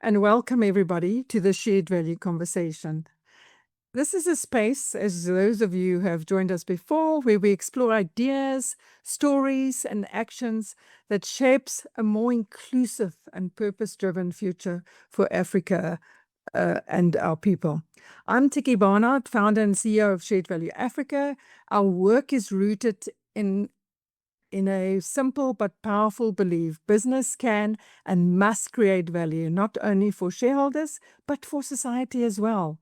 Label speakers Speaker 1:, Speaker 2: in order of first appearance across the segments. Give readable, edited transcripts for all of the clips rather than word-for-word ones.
Speaker 1: and welcome everybody to the Shared Value Conversation. This is a space, as those of you who have joined us before, where we explore ideas, stories, and actions that shapes a more inclusive and purpose-driven future for Africa and our people. I'm Tiki Barnard, founder and CEO of Shared Value Africa. Our work is rooted in a simple but powerful belief: business can and must create value, not only for shareholders, but for society as well.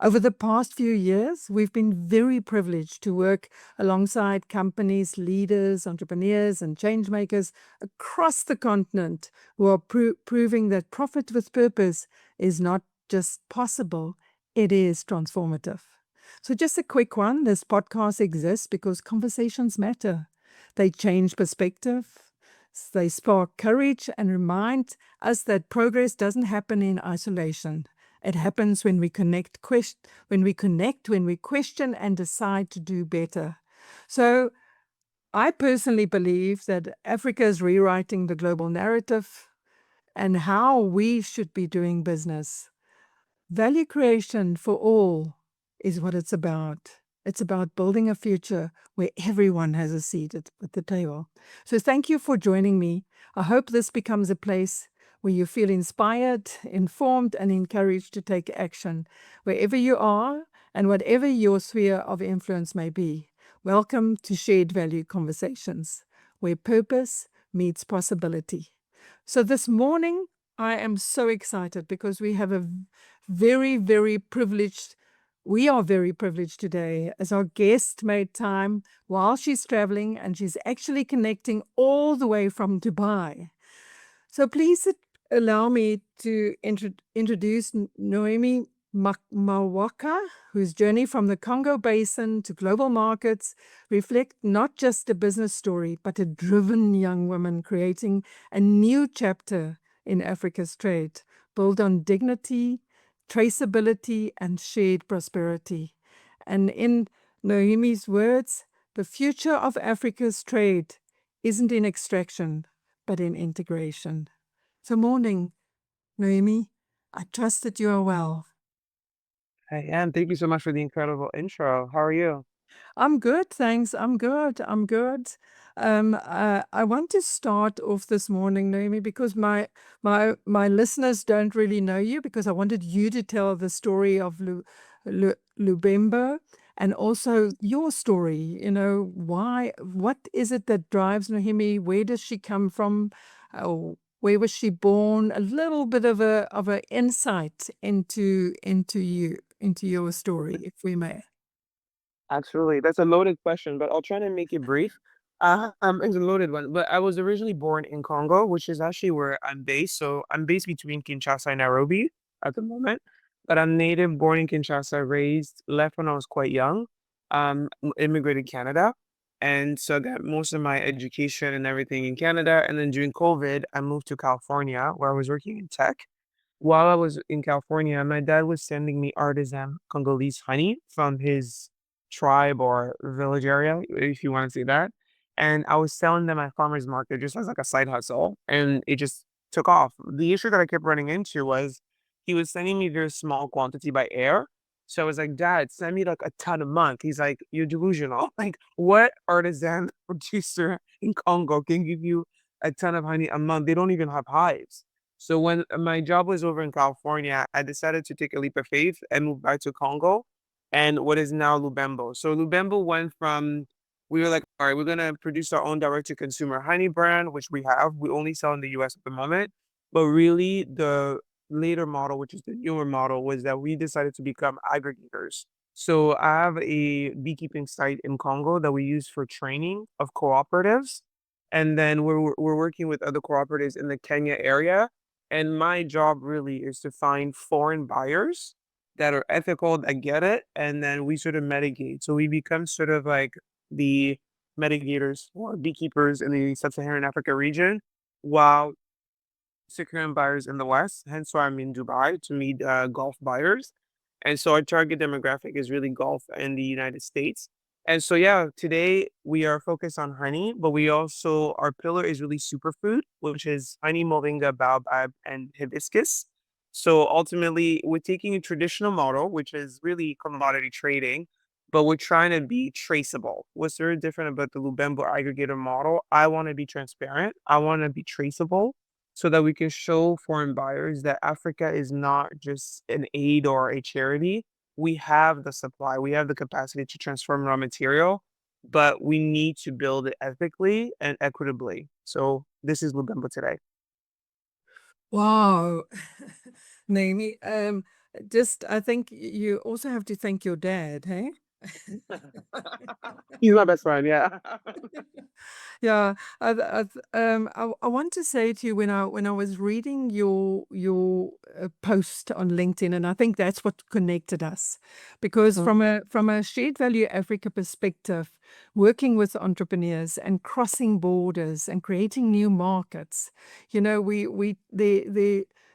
Speaker 1: Over the past few years, we've been very privileged to work alongside companies, leaders, entrepreneurs, and change makers across the continent who are proving that profit with purpose is not just possible, it is transformative. So just a quick one, this podcast exists because conversations matter. They change perspective, they spark courage, and remind us that progress doesn't happen in isolation. It happens when we connect, when we question and decide to do better. So I personally believe that Africa is rewriting the global narrative and how we should be doing business. Value creation for all is what it's about. It's about building a future where everyone has a seat at the table. So thank you for joining me. I hope this becomes a place where you feel inspired, informed, and encouraged to take action wherever you are and whatever your sphere of influence may be. Welcome to Shared Value Conversations, where purpose meets possibility. So this morning, I am so excited because we have a very, very privileged we are very privileged today as our guest made time while she's traveling, and she's actually connecting all the way from Dubai. So please allow me to introduce Noheìmie Mawaka, whose journey from the Congo Basin to global markets reflect not just a business story, but a driven young woman creating a new chapter in Africa's trade, built on dignity, traceability, and shared prosperity. And in Noheìmie's words, the future of Africa's trade isn't in extraction, but in integration. So morning, Noheìmie. I trust that you are well.
Speaker 2: I am. Thank you so much for the incredible intro. How are you?
Speaker 1: I'm good, thanks. I'm good. I want to start off this morning, Noheìmie, because my listeners don't really know you, because I wanted you to tell the story of Lubambo and also your story. You know, what is it that drives Noheìmie? Where does she come from? Where was she born? A little bit of a insight into your story, if we may.
Speaker 2: Absolutely. That's a loaded question, but I'll try to make it brief. It's a loaded one, but I was originally born in Congo, which is actually where I'm based. So I'm based between Kinshasa and Nairobi at the moment, but I'm native, born in Kinshasa, raised, left when I was quite young, immigrated Canada. And so I got most of my education and everything in Canada. And then during COVID, I moved to California where I was working in tech. While I was in California, my dad was sending me artisan Congolese honey from his tribe or village area, if you want to say that. And I was selling them at farmers market just as like a side hustle, and it just took off. The issue that I kept running into was he was sending me very small quantity by air. So I was like, Dad, send me like a ton a month. He's like, you're delusional. Like, what artisan producer in Congo can give you a ton of honey a month? They don't even have hives. So when my job was over in California, I decided to take a leap of faith and move back to Congo and what is now Lubambo. So Lubambo went from, we were like, all right, we're gonna produce our own direct to consumer honey brand, which we have. We only sell in the US at the moment. But really the later model, which is the newer model, was that we decided to become aggregators. So I have a beekeeping site in Congo that we use for training of cooperatives. And then we're working with other cooperatives in the Kenya area, and my job really is to find foreign buyers that are ethical, that get it, and then we sort of mitigate. So we become sort of like the mitigators or beekeepers in the sub-Saharan Africa region, while securing buyers in the West. Hence why I'm in Dubai to meet Gulf buyers. And so our target demographic is really Gulf and the United States. And so, yeah, today we are focused on honey, but we also, our pillar is really superfood, which is honey, moringa, baobab, and hibiscus. So ultimately, we're taking a traditional model, which is really commodity trading, but we're trying to be traceable. What's very different about the Lubambo aggregator model? I want to be transparent. I want to be traceable so that we can show foreign buyers that Africa is not just an aid or a charity. We have the supply, we have the capacity to transform raw material, but we need to build it ethically and equitably. So this is Lubembo today.
Speaker 1: Wow. Naomi, just I think you also have to thank your dad, hey?
Speaker 2: He's my best friend, yeah.
Speaker 1: Yeah, I want to say to you when I was reading your post on LinkedIn, and I think that's what connected us, because
Speaker 2: Mhm,
Speaker 1: from a shared value Africa perspective, working with entrepreneurs and crossing borders and creating new markets, we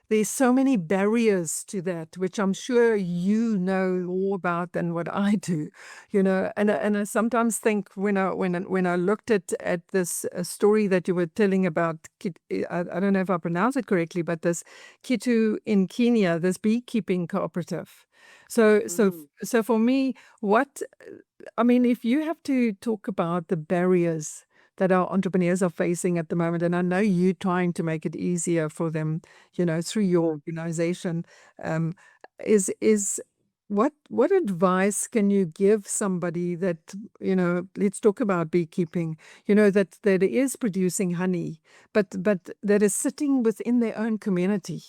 Speaker 1: there's so many barriers to that, which I'm sure you know more about than what I do. And I sometimes think when I looked at this story that you were telling about I don't know if I pronounce it correctly, but this Kitu in Kenya, this beekeeping cooperative.
Speaker 2: mhm,
Speaker 1: So for me, what I mean, if you have to talk about the barriers that our entrepreneurs are facing at the moment, and I know you're trying to make it easier for them, through your
Speaker 2: mhm.
Speaker 1: organization, um, is what advice can you give somebody that, let's talk about beekeeping, that is producing honey, but that is sitting within their own community.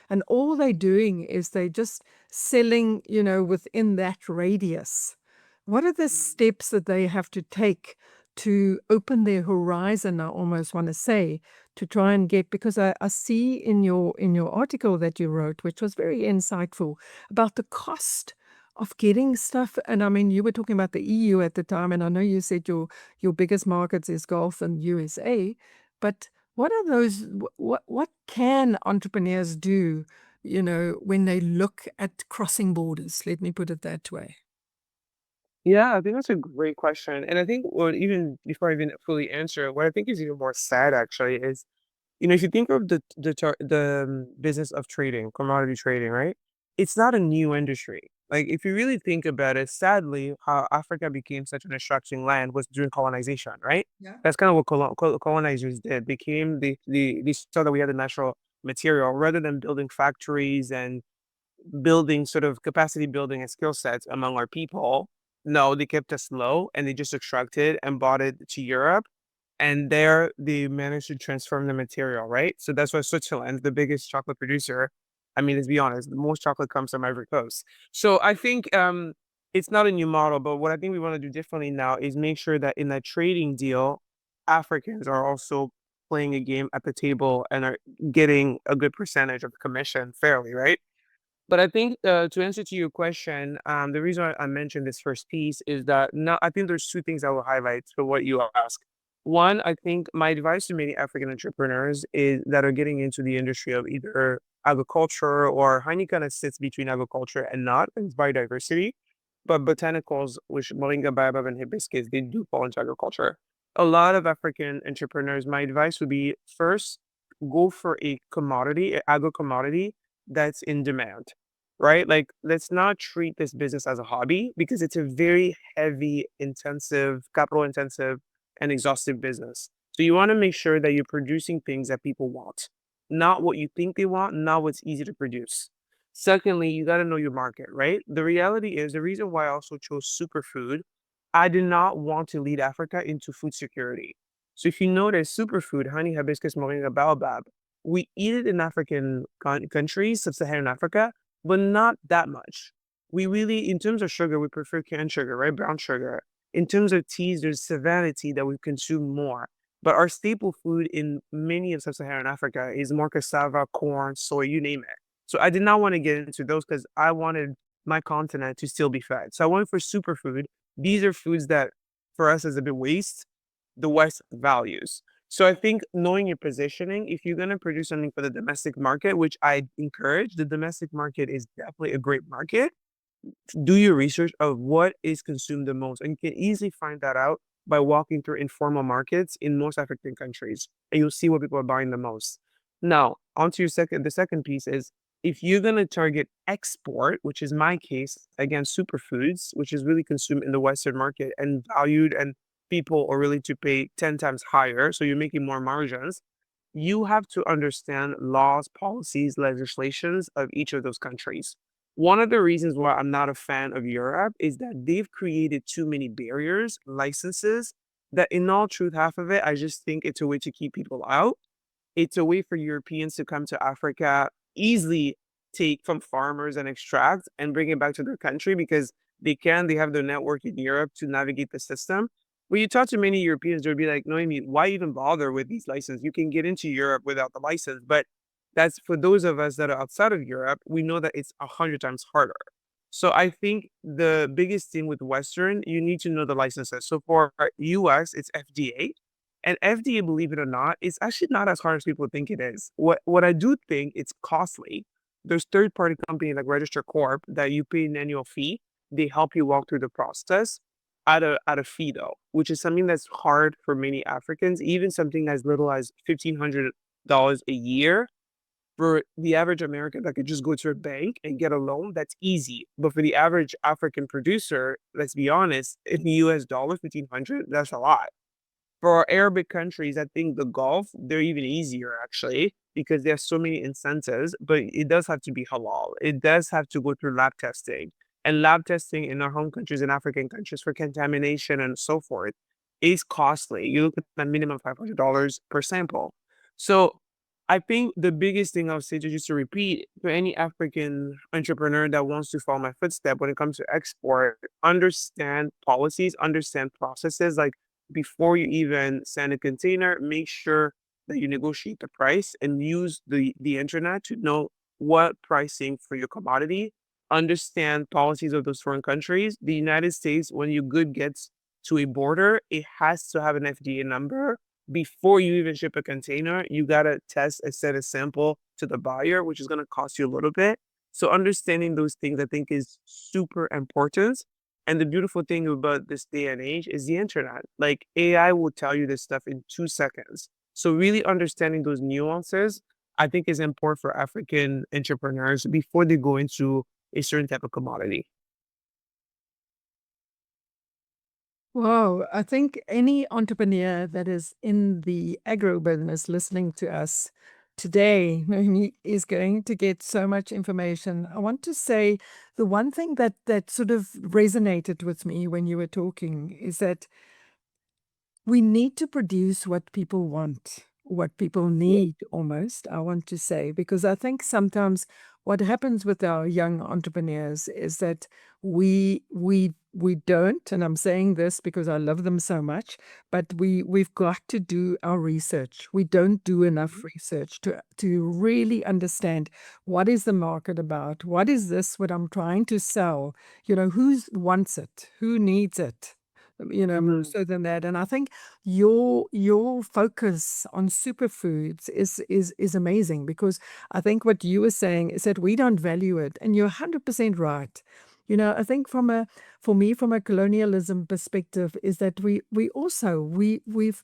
Speaker 1: And all they're doing is they just selling, within that radius. What are the steps that they have to take to open their horizon? I almost want to say to try and get, because I see in your article that you wrote, which was very insightful, about the cost of getting stuff. And I mean, you were talking about the EU at the time, and I know you said your biggest markets is Gulf and USA, but what are those? What can entrepreneurs do? When they look at crossing borders, let me put it that way.
Speaker 2: Yeah, I think that's a great question. And I think, well, even before I even fully answer it, what I think is even more sad actually is, if you think of the business of trading, commodity trading, right? It's not a new industry. Like if you really think about it, sadly, how Africa became such an extracting land was during colonization, right?
Speaker 1: Yeah.
Speaker 2: That's kind of what colonizers did. They saw that we had the natural material rather than building factories and building sort of capacity building and skill sets among our people. No, they kept us low and they just extracted and bought it to Europe. And there they managed to transform the material, right? So that's why Switzerland, the biggest chocolate producer, I mean, let's be honest, the most chocolate comes from Ivory Coast. So I think it's not a new model, but what I think we want to do differently now is make sure that in that trading deal, Africans are also playing a game at the table and are getting a good percentage of the commission fairly, right? But I think to answer to your question, the reason I mentioned this first piece is that now I think there's two things I will highlight for what you ask. One, I think my advice to many African entrepreneurs is that are getting into the industry of either agriculture or honey kind of sits between agriculture and not, and it's biodiversity. But botanicals, which moringa, baobab, and hibiscus, they do fall into agriculture. A lot of African entrepreneurs, my advice would be first, go for a commodity, an agro commodity that's in demand, right? Like, let's not treat this business as a hobby because it's a very heavy, intensive, capital intensive, and exhaustive business. So you want to make sure that you're producing things that people want, not what you think they want, not what's easy to produce. Secondly, you got to know your market, right? The reality is the reason why I also chose superfood, I did not want to lead Africa into food security. So if you notice, superfood, honey, hibiscus, moringa, baobab, we eat it in African countries, sub-Saharan Africa, but not that much. We really, in terms of sugar, we prefer canned sugar, right? Brown sugar. In terms of teas, there's Savannah tea that we consume more. But our staple food in many of sub-Saharan Africa is more cassava, corn, soy, you name it. So I did not want to get into those because I wanted my continent to still be fed. So I went for superfood. These are foods that for us is a bit waste, the West values. So I think knowing your positioning, if you're going to produce something for the domestic market, which I encourage, the domestic market is definitely a great market. Do your research of what is consumed the most. And you can easily find that out by walking through informal markets in most African countries, and you'll see what people are buying the most. Now, onto the second piece is if you're going to target export, which is my case, against superfoods, which is really consumed in the Western market and valued, and people are willing to pay 10 times higher, so you're making more margins, you have to understand laws, policies, legislations of each of those countries. One of the reasons why I'm not a fan of Europe is that they've created too many barriers, licenses, that in all truth, half of it, I just think it's a way to keep people out. It's a way for Europeans to come to Africa, easily take from farmers and extract and bring it back to their country because they have their network in Europe to navigate the system. When you talk to many Europeans, they'll be like, Noemi, why even bother with these licenses? You can get into Europe without the license. But that's for those of us that are outside of Europe, we know that it's 100 times harder. So I think the biggest thing with Western, you need to know the licenses. So for US, it's FDA. And FDA, believe it or not, is actually not as hard as people think it is. What I do think it's costly. There's third-party company like Register Corp that you pay an annual fee. They help you walk through the process at a fee though, which is something that's hard for many Africans, even something as little as $1,500 a year for the average American that could just go to a bank and get a loan, that's easy. But for the average African producer, let's be honest, in US dollar, 1,500, that's a lot. For Arabic countries, I think the Gulf, they're even easier actually because there's so many incentives, but it does have to be halal. It does have to go through lab testing. And lab testing in our home countries and African countries for contamination and so forth is costly. You look at a minimum $500 per sample. So I think the biggest thing I would say, to just to repeat, to any African entrepreneur that wants to follow my footstep when it comes to export, understand policies, understand processes. Like before you even send a container, make sure that you negotiate the price and use the internet to know what pricing for your commodity. Understand policies of those foreign countries. The United States, when your good gets to a border, it has to have an FDA number. Before you even ship a container, you gotta test and send a sample to the buyer, which is gonna cost you a little bit. So understanding those things, I think, is super important. And the beautiful thing about this day and age is the internet. Like AI will tell you this stuff in 2 seconds. So really understanding those nuances, I think, is important for African entrepreneurs before they go into a certain type of commodity.
Speaker 1: Wow, I think any entrepreneur that is in the agro business listening to us today is going to get so much information. I want to say the one thing that sort of resonated with me when you were talking is that we need to produce what people want, what people need almost, I want to say, because I think sometimes what happens with our young entrepreneurs is that we don't, and I'm saying this because I love them so much, but we've got to do our research. We don't do enough research to really understand what is the market about, what is this, what I'm trying to sell, who wants it, who needs it, more
Speaker 2: Mhm.
Speaker 1: so than that. And I think your focus on superfoods is amazing, because I think what you were saying is that we don't value it, and you're 100% right. I think for me, from a colonialism perspective, is that we also we've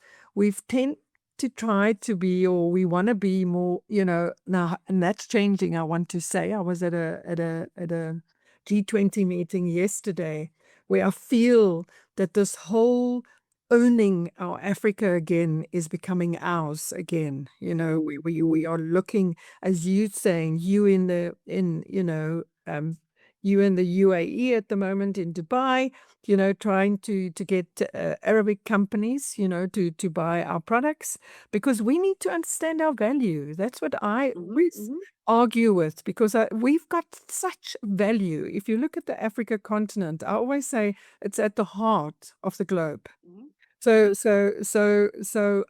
Speaker 1: tend to try to be, or we want to be more, now, and that's changing. I want to say I was at a G20 meeting yesterday, where I feel that this whole owning our Africa again is becoming ours again. We are looking, as you saying, you in the UAE at the moment, in Dubai, trying to get Arabic companies, to buy our products, because we need to understand our value. That's what I
Speaker 2: Mhm,
Speaker 1: always
Speaker 2: mhm,
Speaker 1: argue with, because we've got such value. If you look at the Africa continent, I always say it's at the heart of the globe.
Speaker 2: mhm,
Speaker 1: So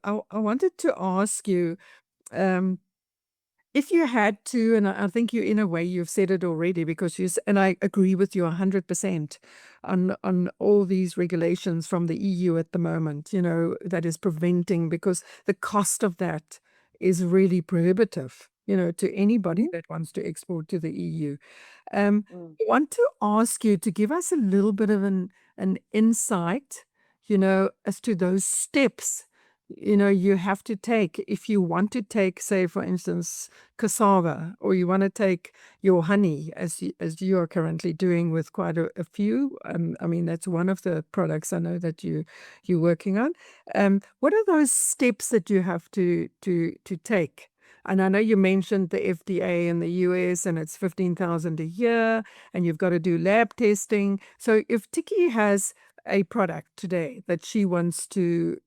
Speaker 1: I wanted to ask you, um, if you had to, and I think you, in a way, you've said it already, because and I agree with you 100% on all these regulations from the EU at the moment, that is preventing, because the cost of that is really prohibitive, to anybody
Speaker 2: mhm,
Speaker 1: that wants to export to the EU. Um,
Speaker 2: mm,
Speaker 1: I want to ask you to give us a little bit of an insight, as to those steps you have to take, if you want to take, say, for instance, cassava, or you want to take your honey, as you are currently doing with quite a few. I mean, that's one of the products I know that you're working on. What are those steps that you have to take? And I know you mentioned the FDA in the US, and it's 15,000 a year, and you've got to do lab testing. So if Tiki has a product today that she wants to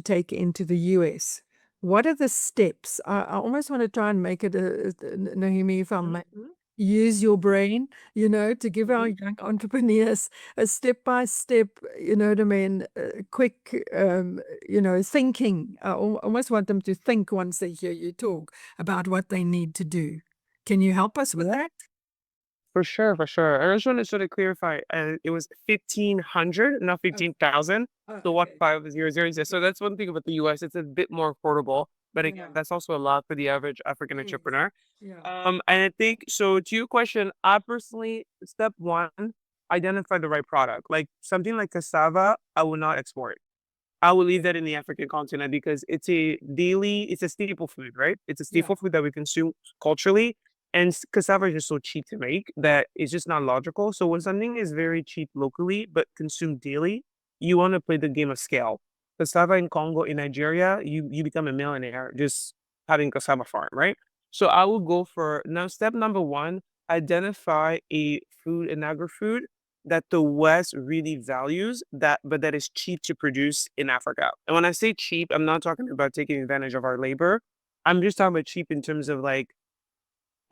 Speaker 1: take into the US. What are the steps? I almost want to try and make it Noheìmie, if I may, use your brain, to give our young entrepreneurs a step by step, you know what I mean, quick, thinking. I almost want them to think once they hear you talk about what they need to do. Can you help us with that?
Speaker 2: For sure, for sure. I just want to sort of clarify, it was 1,500, not
Speaker 1: Oh,
Speaker 2: 15,000.
Speaker 1: oh,
Speaker 2: So
Speaker 1: okay.
Speaker 2: 1,500. So that's one thing about the US. It's a bit more affordable. But again,
Speaker 1: Yeah.
Speaker 2: that's also a lot for the average African
Speaker 1: Yes.
Speaker 2: entrepreneur.
Speaker 1: Yeah.
Speaker 2: And I think so to your question, I personally, step one, identify the right product. Like something like cassava, I will not export. I will leave that in the African continent because it's a staple food, right? It's a
Speaker 1: Yeah.
Speaker 2: staple food that we consume culturally. And cassava is just so cheap to make that it's just not logical. So when something is very cheap locally, but consumed daily, you want to play the game of scale. Cassava in Congo, in Nigeria, you become a millionaire just having cassava farm, right? So I will go for now, step number one, identify a food, an agri-food that the West really values that, but that is cheap to produce in Africa. And when I say cheap, I'm not talking about taking advantage of our labor. I'm just talking about cheap in terms of like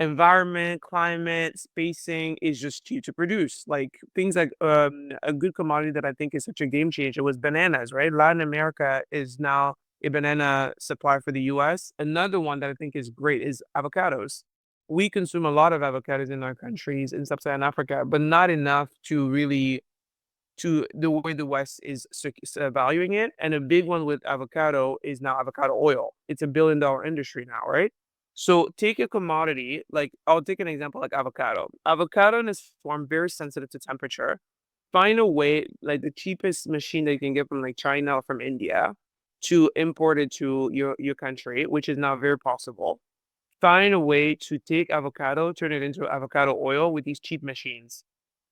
Speaker 2: environment, climate, spacing is just cheap to produce. Like things like a good commodity that I think is such a game changer was bananas, right? Latin America is now a banana supply for the US. Another one that I think is great is avocados. We consume a lot of avocados in our countries in sub-Saharan Africa, but not enough to really to the way the West is valuing it. And a big one with avocado is now avocado oil. It's a $1 billion industry now, right? So take a commodity, like I'll take an example like avocado. Avocado in its form, very sensitive to temperature. Find a way, like the cheapest machine that you can get from like China or from India to import it to your country, which is now very possible. Find a way to take avocado, turn it into avocado oil with these cheap machines.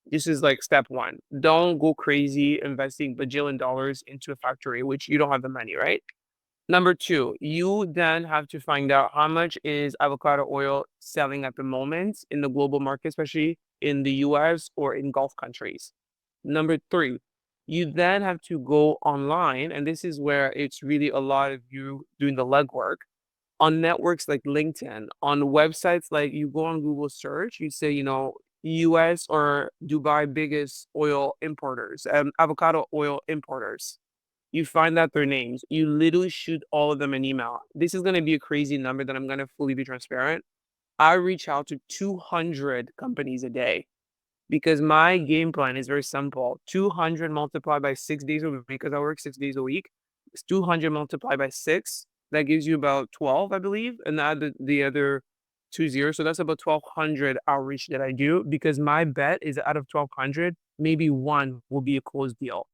Speaker 2: This is like step one. Don't go crazy investing bajillion dollars into a factory, which you don't have the money, right? Number two, you then have to find out how much is avocado oil selling at the moment in the global market, especially in the US or in Gulf countries. Number three, you then have to go online, and this is where it's really a lot of you doing the legwork on networks like LinkedIn, on websites like you go on Google search, you say, US or Dubai biggest oil importers, avocado oil importers. You find out their names. You literally shoot all of them an email. This is going to be a crazy number that I'm going to fully be transparent. I reach out to 200 companies a day because my game plan is very simple. 200 multiplied by 6 days a week, because I work 6 days a week. It's 200 multiplied by six. That gives you about 12, I believe. And add the other two zeros. So that's about 1,200 outreach that I do because my bet is out of 1,200, maybe one will be a closed deal.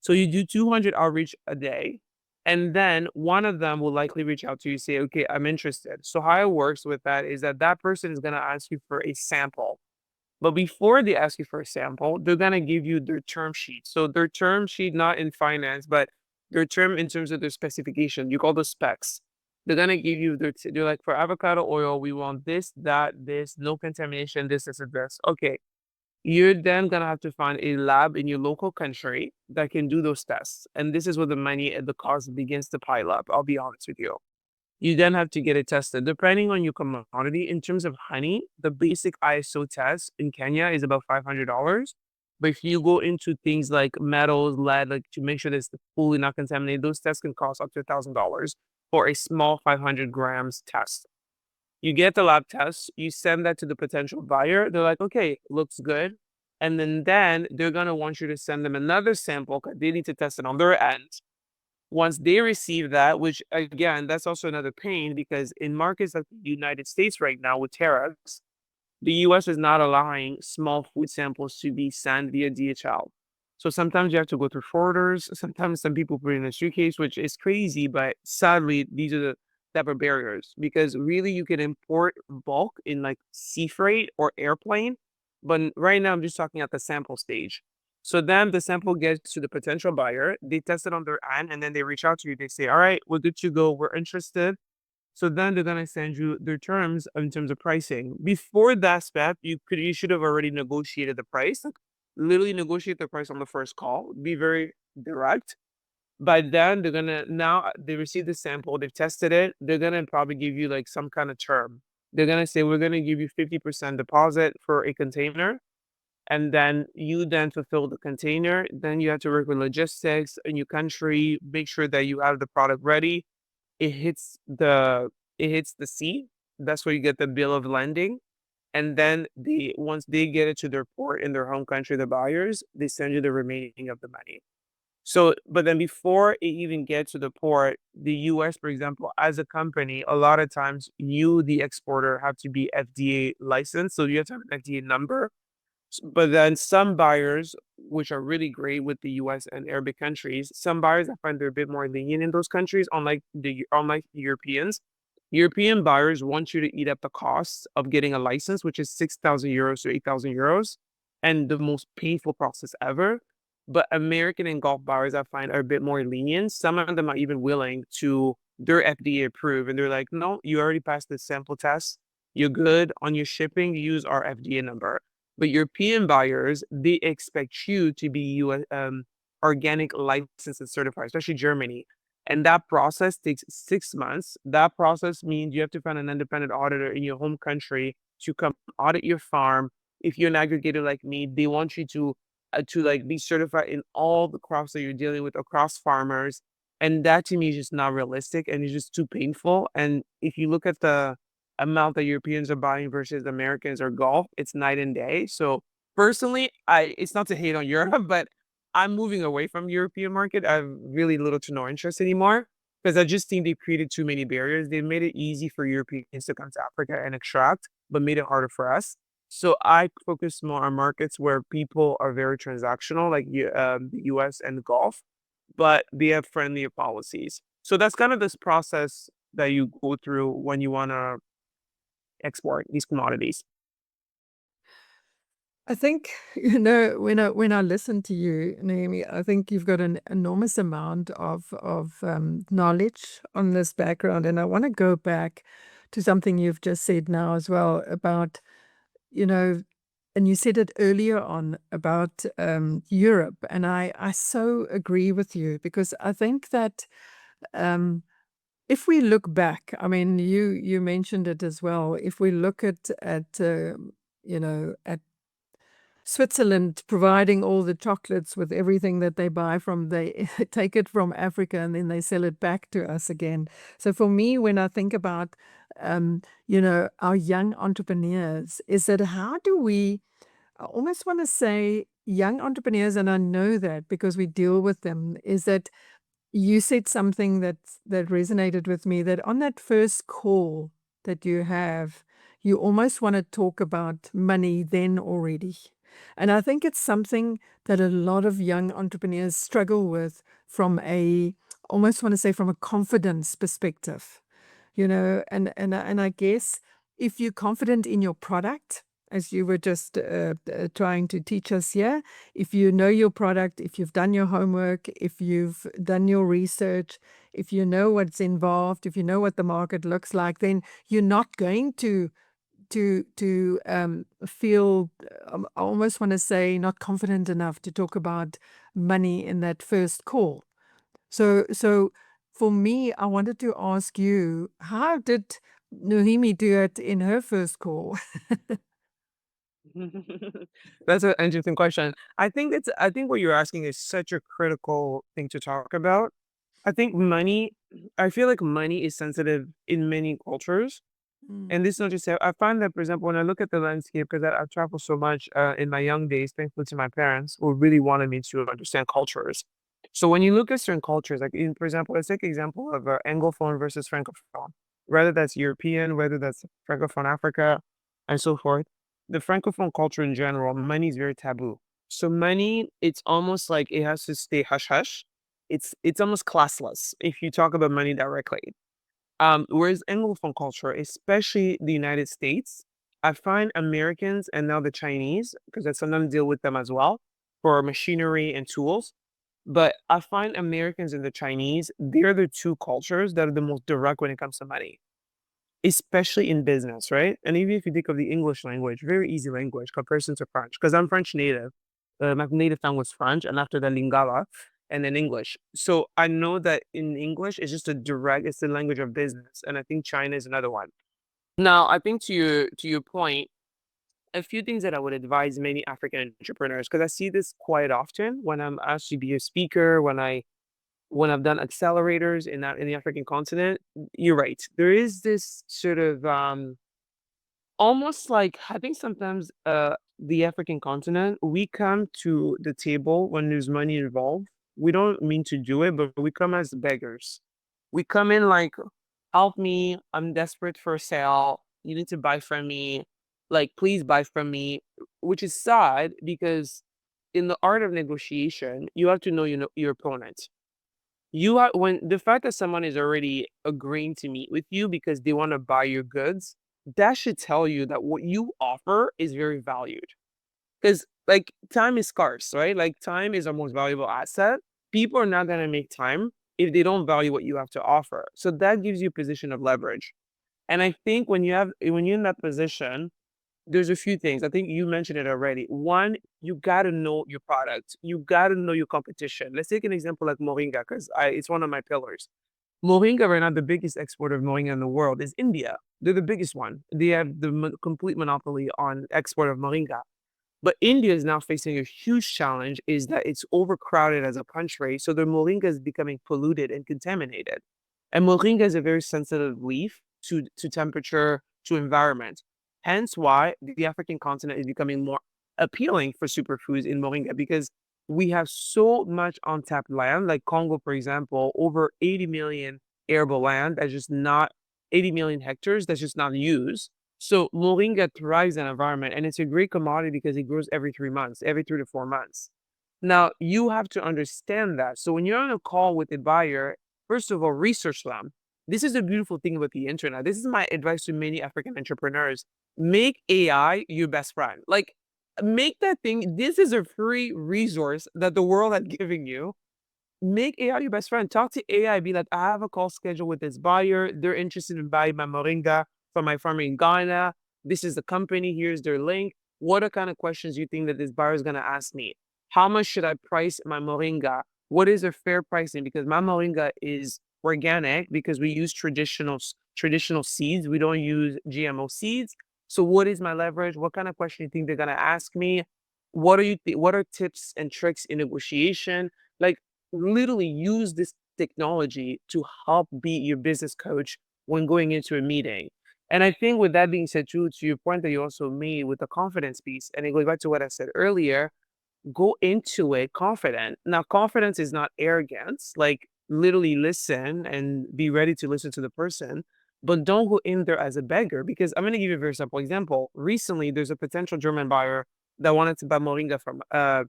Speaker 2: So you do 200 outreach a day. And then one of them will likely reach out to you, say, okay, I'm interested. So how it works with that is that that person is going to ask you for a sample. But before they ask you for a sample, they're gonna give you their term sheet. So their term sheet, not in finance, but their term in terms of their specification. You call the specs. They're gonna give you they're like for avocado oil, we want this, that, this, no contamination, this, and this. Okay. You're then gonna have to find a lab in your local country that can do those tests. And this is where the money and the cost begins to pile up. I'll be honest with you. You then have to get it tested. Depending on your commodity, in terms of honey, the basic ISO test in Kenya is about $500. But if you go into things like metals, lead, like to make sure that it's fully not contaminated, those tests can cost up to $1,000 for a small 500 grams test. You get the lab test, you send that to the potential buyer. They're like, okay, looks good. And then they're going to want you to send them another sample because they need to test it on their end. Once they receive that, which again, that's also another pain because in markets like the United States right now with tariffs, the US is not allowing small food samples to be sent via DHL. So sometimes you have to go through forwarders. Sometimes some people put it in a suitcase, which is crazy, but sadly, these are the type of barriers because really you can import bulk in like sea freight or airplane. But right now, I'm just talking at the sample stage. So then the sample gets to the potential buyer, they test it on their end, and then they reach out to you. They say, all right, we're good to go. We're interested. So then they're gonna send you their terms in terms of pricing. Before that step, you should have already negotiated the price. Like, literally negotiate the price on the first call. Be very direct. By then they're gonna now they receive the sample, they've tested it, they're gonna probably give you like some kind of term. They're gonna say we're gonna give you 50% deposit for a container, and then you then fulfill the container. Then you have to work with logistics in your country, make sure that you have the product ready it hits the it hits the sea. That's where you get the bill of landing. And then once they get it to their port in their home country, the buyers, they send you the remaining of the money. So, but then before it even gets to the port, the US, for example, as a company, a lot of times you, the exporter, have to be FDA licensed. So you have to have an FDA number. But then some buyers, which are really great with the US and Arabic countries, some buyers I find they're a bit more lenient in those countries, unlike Europeans. European buyers want you to eat up the costs of getting a license, which is 6,000 euros to 8,000 euros, and the most painful process ever. But American and Gulf buyers I find are a bit more lenient. Some of them are even willing to they're FDA approved, and they're like, no, you already passed the sample test. You're good on your shipping. Use our FDA number. But European buyers, they expect you to be US, organic licensed and certified, especially Germany. And that process takes 6 months. That process means you have to find an independent auditor in your home country to come audit your farm. If you're an aggregator like me, they want you to like be certified in all the crops that you're dealing with across farmers. And that to me is just not realistic and it's just too painful. And if you look at the amount that Europeans are buying versus Americans or Gulf, it's night and day. So personally, I it's not to hate on Europe, but I'm moving away from European market. I have really little to no interest anymore because I just think they've created too many barriers. They've made it easy for Europeans to come to Africa and extract, but made it harder for us. So I focus more on markets where people are very transactional, like the US and the Gulf, but they have friendlier policies. So that's kind of this process that you go through when you want to export these commodities.
Speaker 1: I think, when I listen to you, Naomi, I think you've got an enormous amount of knowledge on this background, and I want to go back to something you've just said now as well about, you know, and you said it earlier on about Europe, and I so agree with you because I think that um, if we look back, I mean, you mentioned it as well. If we look at Switzerland providing all the chocolates with everything that they buy from, they take it from Africa and then they sell it back to us again. So for me, when I think about, our young entrepreneurs, is that how do we, I almost want to say young entrepreneurs, and I know that because we deal with them, is that you said something that resonated with me, that on that first call that you have, you almost want to talk about money then already. And I think it's something that a lot of young entrepreneurs struggle with from almost want to say from a confidence perspective, and I guess if you're confident in your product, as you were just trying to teach us here, if you know your product, if you've done your homework, if you've done your research, if you know what's involved, if you know what the market looks like, then you're not going to feel, I almost want to say, not confident enough to talk about money in that first call. So for me, I wanted to ask you, how did Noheìmie do it in her first call?
Speaker 2: That's an interesting question. I think what you're asking is such a critical thing to talk about. I feel like money is sensitive in many cultures.
Speaker 1: Mm,
Speaker 2: And this is not just, I find that, for example, when I look at the landscape, because I've traveled so much in my young days, thankful to my parents who really wanted me to understand cultures. So when you look at certain cultures, for example, let's take example of Anglophone versus Francophone, whether that's European, whether that's Francophone Africa, and so forth. The Francophone culture in general, money is very taboo. So money, it's almost like it has to stay hush hush. It's almost classless if you talk about money directly. Whereas Anglophone culture, especially the United States, I find Americans and now the Chinese, because I sometimes deal with them as well for machinery and tools. But I find Americans and the Chinese, they're the two cultures that are the most direct when it comes to money, especially in business, right? And even if you think of the English language, very easy language comparison to French, because I'm French native. My native tongue was French, and after that, Lingala, and then English. So I know that in English, it's just a direct, it's the language of business, and I think China is another one. Now, I think to your point, a few things that I would advise many African entrepreneurs, because I see this quite often when I'm asked to be a speaker, when I've done accelerators in the African continent. You're right. There is this sort of almost like I think sometimes the African continent, we come to the table when there's money involved. We don't mean to do it, but we come as beggars. We come in like, help me, I'm desperate for a sale. You need to buy from me. Like, please buy from me. Which is sad because in the art of negotiation, you have to know your opponent. You are when the fact that someone is already agreeing to meet with you because they want to buy your goods, that should tell you that what you offer is very valued. Because like time is scarce, right? Like time is our most valuable asset. People are not gonna make time if they don't value what you have to offer. So that gives you a position of leverage. And I think when you're in that position, there's a few things. I think you mentioned it already. One, you gotta know your product. You gotta know your competition. Let's take an example like Moringa, because I it's one of my pillars. Moringa right now, the biggest exporter of Moringa in the world is India. They're the biggest one. They have the complete monopoly on export of Moringa. But India is now facing a huge challenge is that it's overcrowded as a country. So the moringa is becoming polluted and contaminated. And moringa is a very sensitive leaf to temperature, to environment. Hence why the African continent is becoming more appealing for superfoods in moringa because we have so much untapped land, like Congo, for example, over 80 million arable land that's just not 80 million hectares that's just not used. So moringa thrives in environment and it's a great commodity because it grows every 3 months, every 3 to 4 months. Now you have to understand that. So when you're on a call with a buyer, first of all, research them. This is a beautiful thing about the internet. This is my advice to many African entrepreneurs. Make AI your best friend. Like make that thing. This is a free resource that the world had given you. Make AI your best friend. Talk to AI. Be like, I have a call scheduled with this buyer. They're interested in buying my moringa from my farm in Ghana. This is the company. Here's their link. What are kind of questions you think that this buyer is going to ask me? How much should I price my moringa? What is a fair pricing? Because my moringa is organic because we use traditional seeds. We don't use GMO seeds. So what is my leverage? What kind of question you think they're going to ask me? What are tips and tricks in negotiation? Like literally use this technology to help be your business coach when going into a meeting. And I think with that being said, too, to your point that you also made with the confidence piece, and it goes back to what I said earlier, go into it confident. Now, confidence is not arrogance, like literally listen and be ready to listen to the person, but don't go in there as a beggar. Because I'm going to give you a very simple example. Recently, there's a potential German buyer that wanted to buy Moringa from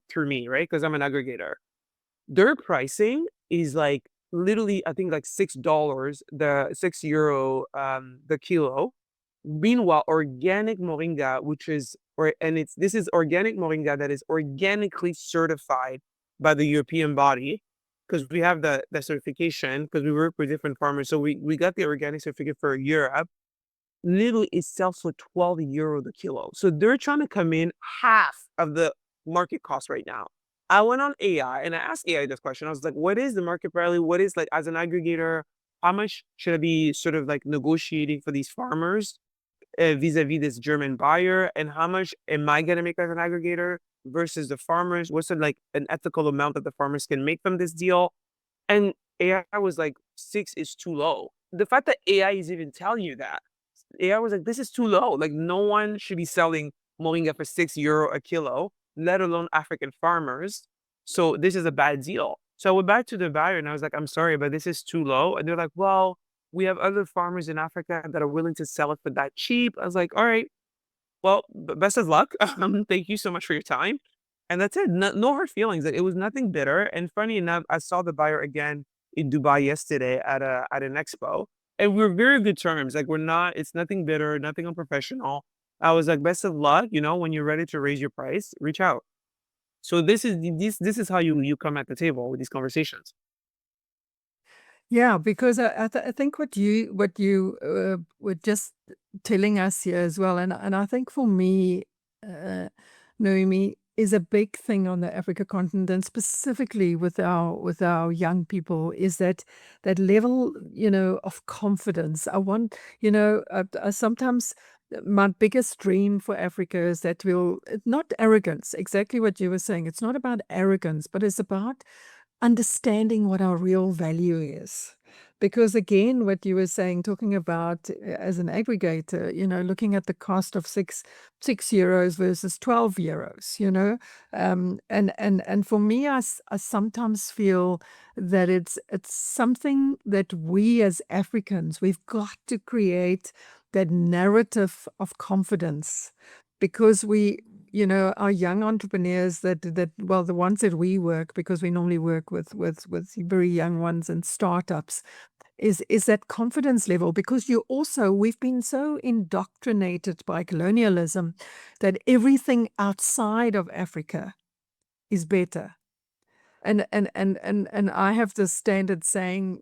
Speaker 2: through me, right? Because I'm an aggregator. Their pricing is like literally, I think like $6, the €6, the kilo. Meanwhile, organic moringa, which is or and it's this is organic moringa that is organically certified by the European body because we have the certification because we work with different farmers. So we got the organic certificate for Europe. Literally, it sells for €12 the kilo. So they're trying to come in half of the market cost right now. I went on AI and I asked AI this question. I was like, what is the market value? What is like as an aggregator, how much should I be sort of like negotiating for these farmers vis-a-vis this German buyer? And how much am I gonna make as an aggregator versus the farmers? What's the, like an ethical amount that the farmers can make from this deal? And AI was like, six is too low. The fact that AI is even telling you that AI was like, this is too low. Like, no one should be selling moringa for €6 a kilo, let alone African farmers. So this is a bad deal. So I went back to the buyer and I was like, I'm sorry, but this is too low. And they're like, well, we have other farmers in Africa that are willing to sell it for that cheap. I was like, all right, well, best of luck. Thank you so much for your time. And that's it. No hard feelings. Like, it was nothing bitter. And funny enough, I saw the buyer again in Dubai yesterday at an expo, and we're very good terms. Like, we're not. It's nothing bitter, nothing unprofessional. I was like, best of luck. When you're ready to raise your price, reach out. So this is how you come at the table with these conversations.
Speaker 1: Yeah, because I think what you were just telling us here as well, and I think for me, Noemi, is a big thing on the Africa continent, and specifically with our young people, is that level, of confidence. I sometimes my biggest dream for Africa is that we'll not arrogance, exactly what you were saying. It's not about arrogance, but it's about understanding what our real value is. Because again, what you were saying, talking about as an aggregator, looking at the cost of six euros versus 12 euros, and for me, I sometimes feel that it's something that we as Africans, we've got to create that narrative of confidence, because our young entrepreneurs well, the ones that we work, because we normally work with very young ones and startups, is that confidence level, because we've been so indoctrinated by colonialism that everything outside of Africa is better. And I have this standard saying,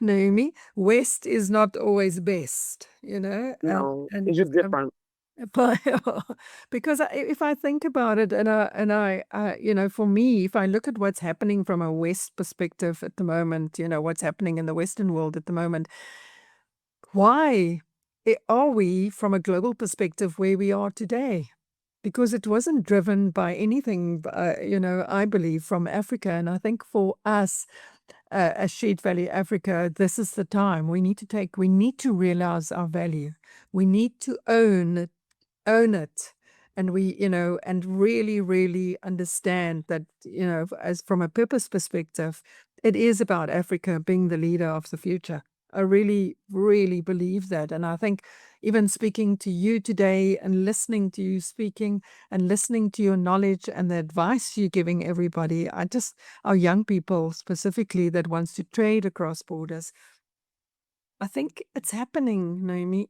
Speaker 1: Naomi, West is not always best,
Speaker 2: No,
Speaker 1: and
Speaker 2: it's just different.
Speaker 1: but because if I think about it, for me, if I look at what's happening from a West perspective at the moment, what's happening in the Western world at the moment, why are we, from a global perspective, where we are today? Because it wasn't driven by anything, I believe, from Africa. And I think for us, as Sheet Valley Africa, this is the time we need to realize our value. We need to own it, and and really really understand that, as from a purpose perspective, it is about Africa being the leader of the future. I really really believe that, and I think even speaking to you today and listening to you speaking and listening to your knowledge and the advice you're giving everybody, our young people specifically that wants to trade across borders, I think it's happening, Naomi.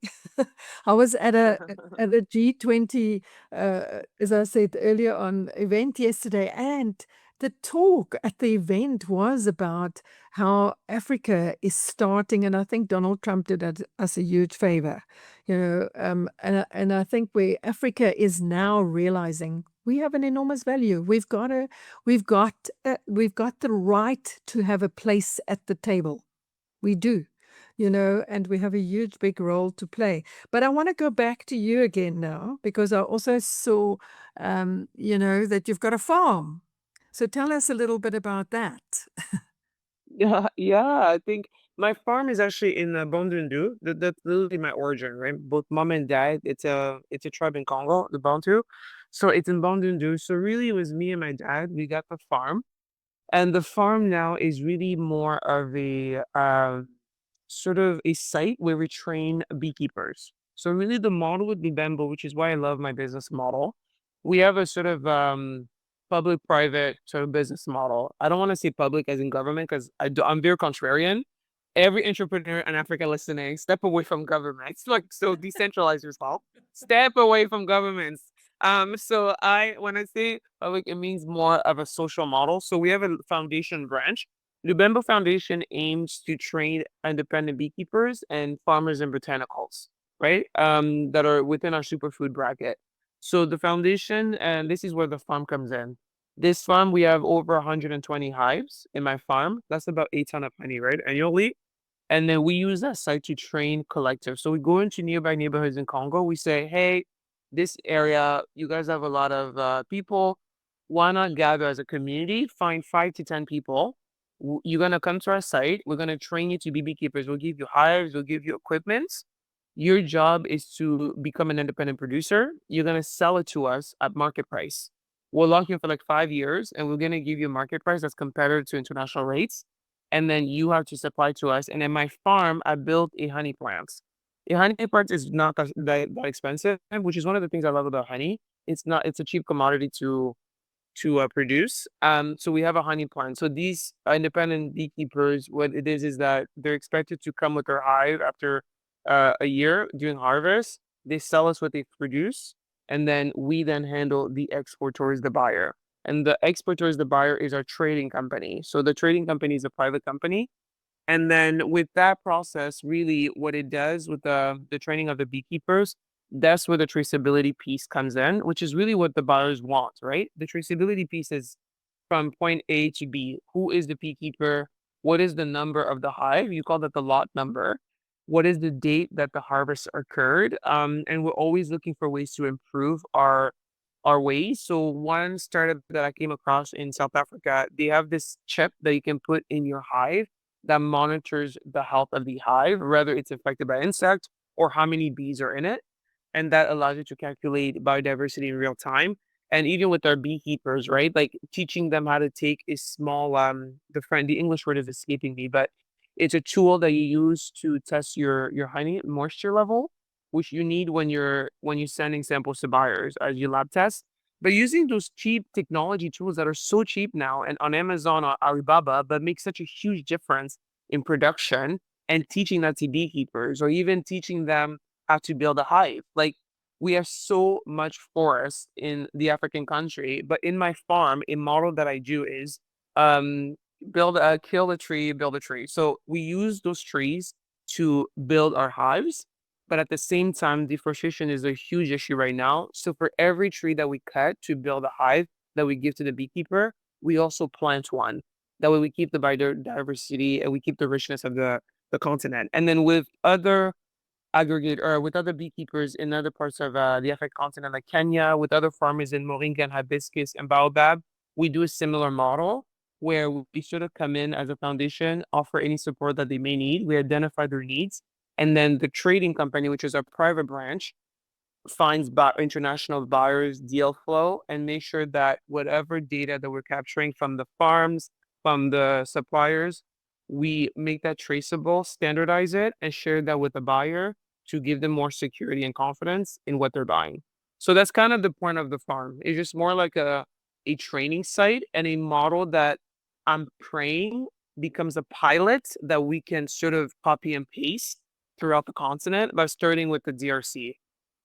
Speaker 1: I was at a G20, as I said earlier on, event yesterday, and the talk at the event was about how Africa is starting, and I think Donald Trump did us a huge favor, and I think where Africa is now realizing we have an enormous value. We've got the right to have a place at the table. We do, and we have a huge, big role to play. But I want to go back to you again now, because I also saw, that you've got a farm. So tell us a little bit about that.
Speaker 2: Yeah, yeah. I think my farm is actually in Bandundu. That's literally my origin, right? Both mom and dad. It's a tribe in Congo, the Bantu. So it's in Bandundu. So really, it was me and my dad. We got the farm, and the farm now is really more of a sort of a site where we train beekeepers. So really, the model with Lubambo, which is why I love my business model, we have a sort of public-private sort of business model. I don't want to say public as in government, because I'm very contrarian. Every entrepreneur in Africa listening, step away from governments. Like, so decentralize yourself. Step away from governments. So when I say public, it means more of a social model. So we have a foundation branch. Lubembo Foundation aims to train independent beekeepers and farmers in botanicals, right? That are within our superfood bracket. So the foundation, and this is where the farm comes in. This farm, we have over 120 hives in my farm. That's about 8 tons of honey, right? Annually. And then we use that site to train collectives. So we go into nearby neighborhoods in Congo. We say, hey, this area, you guys have a lot of people. Why not gather as a community? Find 5 to 10 people. You're going to come to our site. We're going to train you to be beekeepers. We'll give you hives. We'll give you equipment. Your job is to become an independent producer. You're going to sell it to us at market price. We'll lock you for like 5 years, and we're going to give you a market price that's competitive to international rates, and then you have to supply to us. And in my farm, I built a honey plant. A honey plant is not that expensive, which is one of the things I love about honey. It's not, it's a cheap commodity to to produce. So we have a honey plant. So these independent beekeepers, what it is that they're expected to come with their hive after a year during harvest. They sell us what they produce, and then we then handle the export towards the buyer. And the export towards the buyer is our trading company. So the trading company is a private company, and then with that process, really what it does with the training of the beekeepers, that's where the traceability piece comes in, which is really what the buyers want, right? The traceability piece is from point A to B. Who is the beekeeper? What is the number of the hive? You call that the lot number. What is the date that the harvest occurred? And we're always looking for ways to improve our ways. So one startup that I came across in South Africa, they have this chip that you can put in your hive that monitors the health of the hive, whether it's affected by insects or how many bees are in it. And that allows you to calculate biodiversity in real time. And even with our beekeepers, right? Like teaching them how to take a small the English word is escaping me, but it's a tool that you use to test your honey moisture level, which you need when you're sending samples to buyers as your lab test. But using those cheap technology tools that are so cheap now and on Amazon or Alibaba, but make such a huge difference in production, and teaching that to beekeepers or even teaching them how to build a hive. Like we have so much forest in the African country, but in my farm, a model that I do is um kill a tree, build a tree. So we use those trees to build our hives, but at the same time, deforestation is a huge issue right now. So for every tree that we cut to build a hive that we give to the beekeeper, we also plant one. That way we keep the biodiversity and we keep the richness of the continent. And then with other aggregate or with other beekeepers in other parts of the African continent, like Kenya, with other farmers in moringa and hibiscus and baobab, we do a similar model where we sort of come in as a foundation, offer any support that they may need. We identify their needs, and then the trading company, which is our private branch, finds international buyers, deal flow, and make sure that whatever data that we're capturing from the farms, from the suppliers, we make that traceable, standardize it, and share that with the buyer to give them more security and confidence in what they're buying. So that's kind of the point of the farm. It's just more like a training site and a model that I'm praying becomes a pilot that we can sort of copy and paste throughout the continent by starting with the DRC.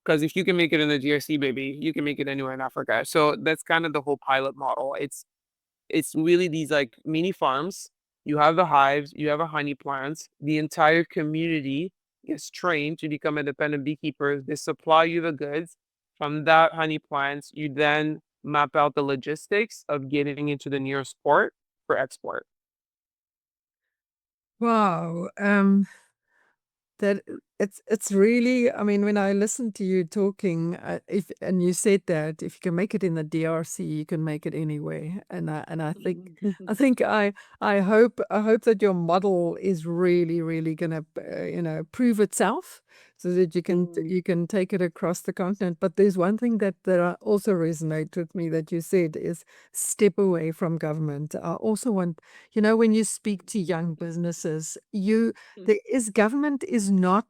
Speaker 2: Because if you can make it in the DRC, baby, you can make it anywhere in Africa. So that's kind of the whole pilot model. It's really these like mini farms. You have the hives, you have a honey plants. The entire community gets trained to become independent beekeepers. They supply you the goods. From that honey plants, you then map out the logistics of getting into the nearest port for export.
Speaker 1: Wow. That it's really, I mean, when I listen to you talking, if and you said that if you can make it in the DRC, you can make it anywhere. And I think I hope that your model is really, really gonna prove itself so that you can take it across the continent. But there's one thing that also resonate with me that you said is step away from government. I also want, when you speak to young businesses, government is not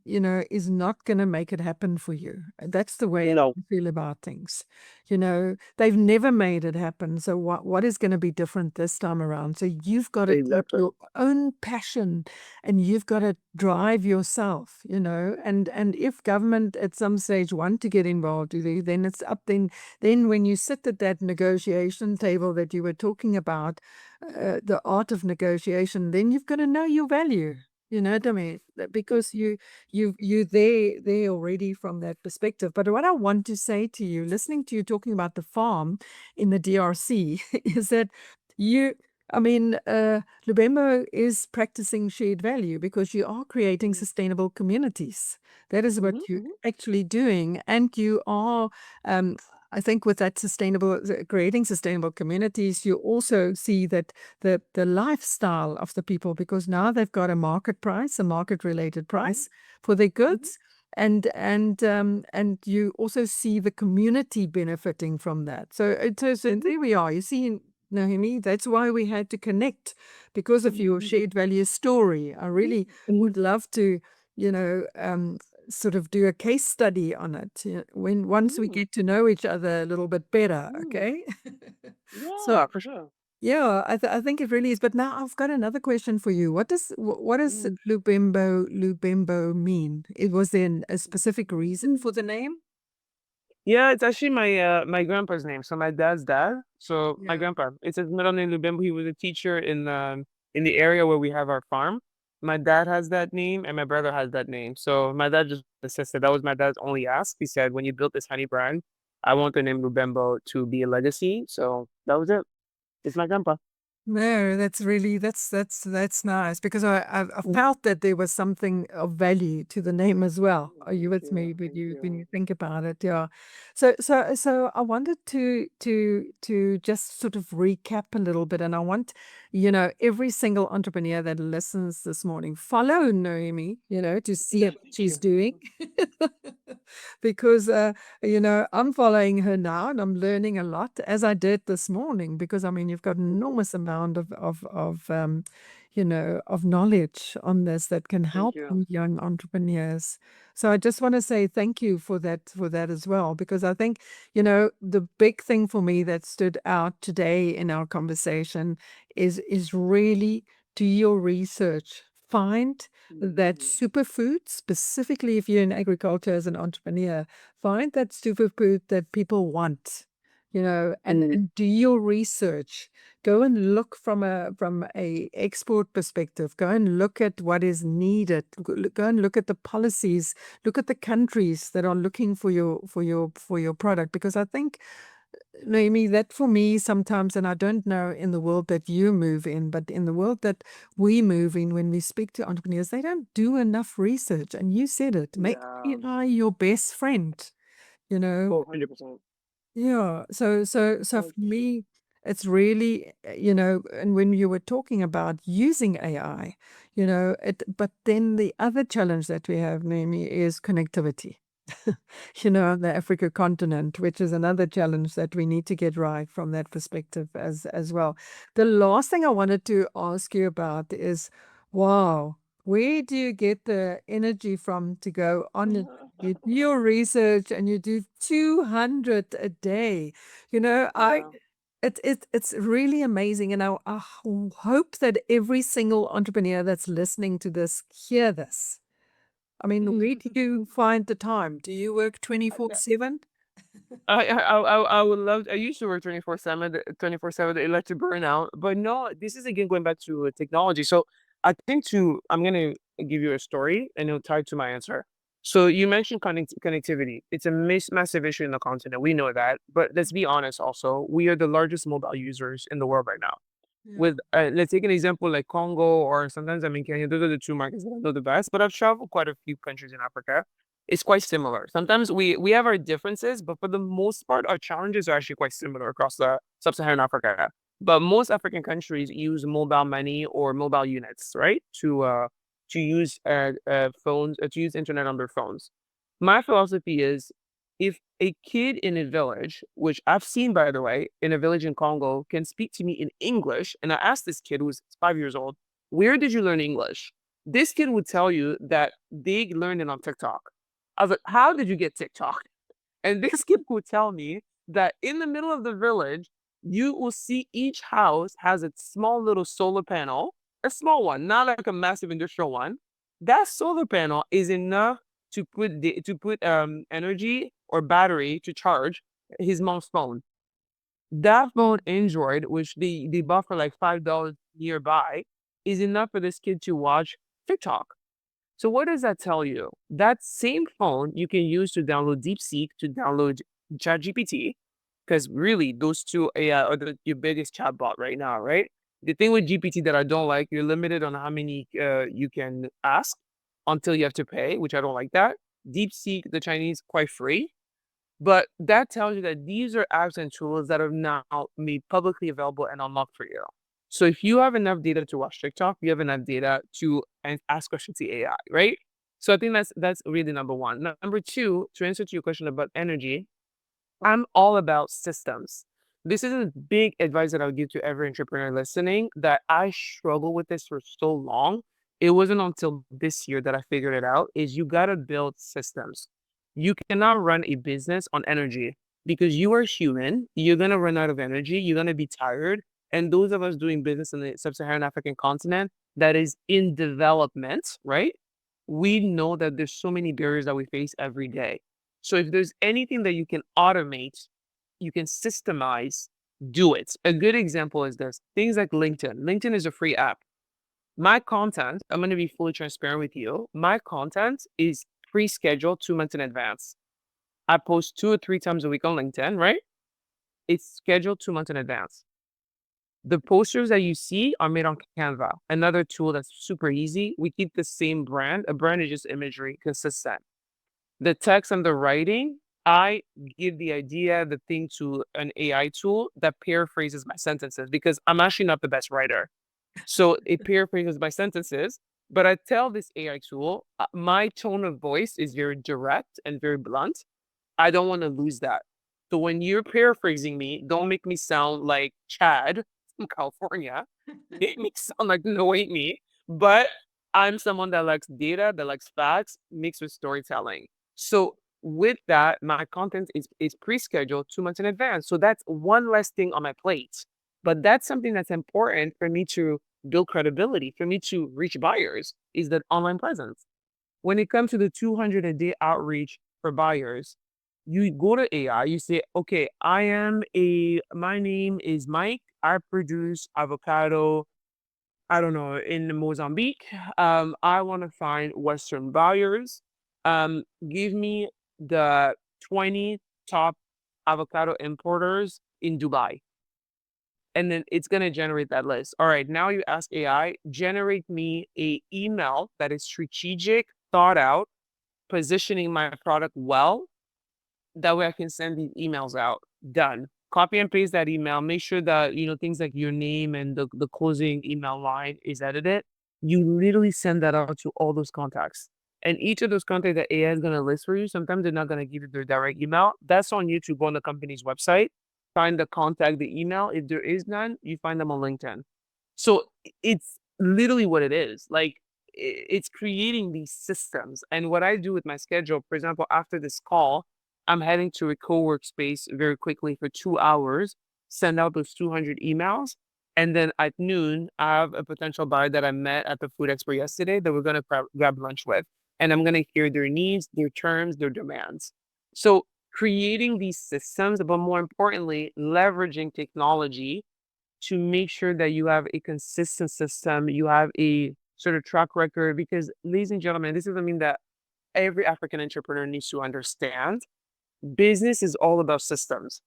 Speaker 1: is not going to make it happen for you. That's the way I
Speaker 2: No,
Speaker 1: feel about things. They've never made it happen. So what is going to be different this time around? So you've got to take
Speaker 2: exactly.
Speaker 1: your own passion and you've got to drive yourself, and if government at some stage want to get involved with you, then it's up then when you sit at that negotiation table that you were talking about, the art of negotiation, then you've got to know your value. You know what I mean? Because you there already from that perspective. But what I want to say to you, listening to you talking about the farm in the DRC, is that you I mean, Lubambo is practicing shared value because you are creating sustainable communities. That is what you're actually doing, and you are. Um, I think with that creating sustainable communities, you also see that the lifestyle of the people, because now they've got a market price, a market related price for their goods, and you also see the community benefiting from that. So there we are. You see, Noheìmie, that's why we had to connect, because of your shared value story. I really would love to, you know, sort of do a case study on it when once we
Speaker 2: Mm,
Speaker 1: get to know each other a little bit better,
Speaker 2: mm,
Speaker 1: okay? So
Speaker 2: yeah, for sure.
Speaker 1: yeah, I think it really is. But now I've got another question for you. What does
Speaker 2: Mm.
Speaker 1: Lubembo mean? It was in a specific reason for the name?
Speaker 2: Yeah, it's actually my grandpa's name. So my dad's dad. So my
Speaker 1: Yeah.
Speaker 2: grandpa. It's his middle name Lubambo. He was a teacher in the area where we have our farm. My dad has that name and my brother has that name. So my dad just insisted. That was my dad's only ask. He said, when you built this honey brand, I want the name Lubembo to be a legacy. So that was it. It's my grandpa.
Speaker 1: No, that's really that's nice because I
Speaker 2: Mm.
Speaker 1: felt that there was something of value to the name as well. Are you
Speaker 2: Thank
Speaker 1: with
Speaker 2: you.
Speaker 1: me
Speaker 2: Thank
Speaker 1: when
Speaker 2: you.
Speaker 1: you think about it? Yeah. So I wanted to just sort of recap a little bit, and I want every single entrepreneur that listens this morning follow Noemi, to see what
Speaker 2: Thank
Speaker 1: she's
Speaker 2: you.
Speaker 1: doing, because I'm following her now and I'm learning a lot as I did this morning because I mean you've got an
Speaker 2: Thank you.
Speaker 1: enormous amount of knowledge on this that can
Speaker 2: Thank
Speaker 1: help
Speaker 2: you.
Speaker 1: young entrepreneurs. So I just want to say thank you for that as well because I think the big thing for me that stood out today in our conversation is really do your research. Find that
Speaker 2: Mhm.
Speaker 1: superfood, specifically if you're in agriculture as an entrepreneur, find that superfood that people want, and,
Speaker 2: Mm.
Speaker 1: and do your research. Go and look from a export perspective. Go and look at what is needed. Go and look at the policies. Look at the countries that are looking for your product. Because I think Naomi, that for me sometimes, and I don't know in the world that you move in, but in the world that we move in, when we speak to entrepreneurs, they don't do enough research. And you said it, make
Speaker 2: Yeah.
Speaker 1: AI your best friend, you know.
Speaker 2: Oh, 100%.
Speaker 1: Yeah. So for me, it's really, and when you were talking about using AI, but then the other challenge that we have, Naomi, is connectivity. On the Africa continent, which is another challenge that we need to get right from that perspective as well. The last thing I wanted to ask you about is, wow, where do you get the energy from to go on and you do your research and you do 200 a day? I
Speaker 2: Yeah.
Speaker 1: it's really amazing, and I hope that every single entrepreneur that's listening to this hear this. I mean, where do you find the time? Do you work 24/7?
Speaker 2: I would love I used to work 24/7, 24/7, it led to burnout, but no, this is again going back to technology. So I think I'm gonna give you a story and it'll tie to my answer. So you mentioned connectivity. It's a massive issue in the continent. We know that, but let's be honest also, we are the largest mobile users in the world right now.
Speaker 1: Yeah.
Speaker 2: With let's take an example like Congo or sometimes I'm in Kenya. Those are the two markets that I know the best. But I've traveled quite a few countries in Africa. It's quite similar. Sometimes we have our differences, but for the most part, our challenges are actually quite similar across the sub-Saharan Africa. But most African countries use mobile money or mobile units, right? To use phones to use internet on their phones. My philosophy is if a kid in a village, which I've seen by the way, in a village in Congo, can speak to me in English, and I asked this kid who's 5 years old, where did you learn English? This kid would tell you that they learned it on TikTok. I was like, how did you get TikTok? And this kid would tell me that in the middle of the village, you will see each house has a small little solar panel, a small one, not like a massive industrial one. That solar panel is enough to put energy or battery to charge his mom's phone. That phone Android, which they bought for like $5 nearby, is enough for this kid to watch TikTok. So what does that tell you? That same phone you can use to download DeepSeek, to download ChatGPT, because really those two AI are your biggest chatbot right now, right? The thing with GPT that I don't like, you're limited on how many you can ask until you have to pay, which I don't like that. DeepSeek, the Chinese, quite free. But that tells you that these are apps and tools that are now made publicly available and unlocked for you. So if you have enough data to watch TikTok, you have enough data to ask questions to AI, right? So I think that's really number one. Number two, to answer to your question about energy, I'm all about systems. This is a big advice that I would give to every entrepreneur listening that I struggle with this for so long it wasn't until this year that I figured it out, is you gotta build systems. You cannot run a business on energy because you are human. You're gonna run out of energy. You're gonna be tired. And those of us doing business in the sub-Saharan African continent that is in development, right? We know that there's so many barriers that we face every day. So if there's anything that you can automate, you can systemize, do it. A good example is this: things like LinkedIn. LinkedIn is a free app. My content, I'm going to be fully transparent with you. My content is pre-scheduled 2 months in advance. I post 2 or 3 times a week on LinkedIn, right? It's scheduled 2 months in advance. The posters that you see are made on Canva, another tool that's super easy. We keep the same brand. A brand is just imagery, consistent. The text and the writing, I give the idea, the thing to an AI tool that paraphrases my sentences because I'm actually not the best writer. So it paraphrases my sentences, but I tell this AI tool, my tone of voice is very direct and very blunt. I don't want to lose that. So when you're paraphrasing me, don't make me sound like Chad from California. Make me sound like Noheìmie, but I'm someone that likes data, that likes facts, mixed with storytelling. So with that, my content is pre-scheduled 2 months in advance. So that's one less thing on my plate. But that's something that's important for me to build credibility, for me to reach buyers, is that online presence. When it comes to the 200 a day outreach for buyers, you go to AI, you say, okay, my name is Mike. I produce avocado, I don't know, in Mozambique. I want to find Western buyers. Give me the 20 top avocado importers in Dubai. And then it's going to generate that list. All right, now you ask AI, generate me a email that is strategic, thought out, positioning my product well. That way I can send these emails out. Done. Copy and paste that email. Make sure that, things like your name and the closing email line is edited. You literally send that out to all those contacts. And each of those contacts that AI is going to list for you, sometimes they're not going to give you their direct email. That's on you to go on the company's website, find the contact, the email. If there is none, you find them on LinkedIn. So it's literally what it is. Like, it's creating these systems. And what I do with my schedule, for example, after this call, I'm heading to a co-work space very quickly for 2 hours, send out those 200 emails. And then at noon, I have a potential buyer that I met at the Food Expo yesterday that we're going to grab lunch with. And I'm going to hear their needs, their terms, their demands. So creating these systems, but more importantly, leveraging technology to make sure that you have a consistent system, you have a sort of track record. Because, ladies and gentlemen, this is something that every African entrepreneur needs to understand. Business is all about systems.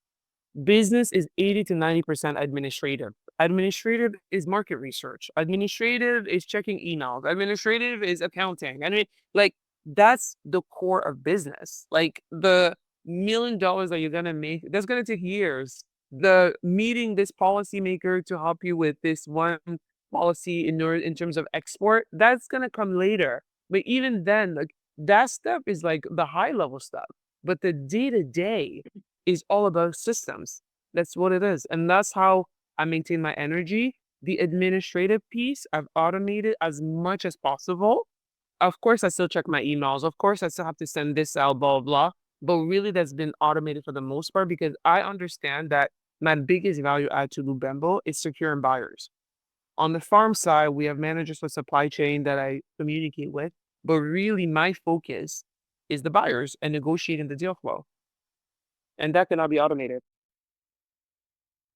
Speaker 2: Business is 80 to 90% administrative. Administrative is market research. Administrative is checking emails. Administrative is accounting. I mean, like, that's the core of business. Like, the $1 million that you're gonna make, that's gonna take years. The meeting this policymaker to help you with this one policy in terms of export, that's gonna come later. But even then, like, that stuff is like the high level stuff. But the day to day is all about systems. That's what it is. And that's how I maintain my energy. The administrative piece, I've automated as much as possible. Of course, I still check my emails. Of course, I still have to send this out, blah, blah, blah. But really, that's been automated for the most part because I understand that my biggest value add to Lubambo is securing buyers. On the farm side, we have managers for supply chain that I communicate with. But really, my focus is the buyers and negotiating the deal flow. And that cannot be automated.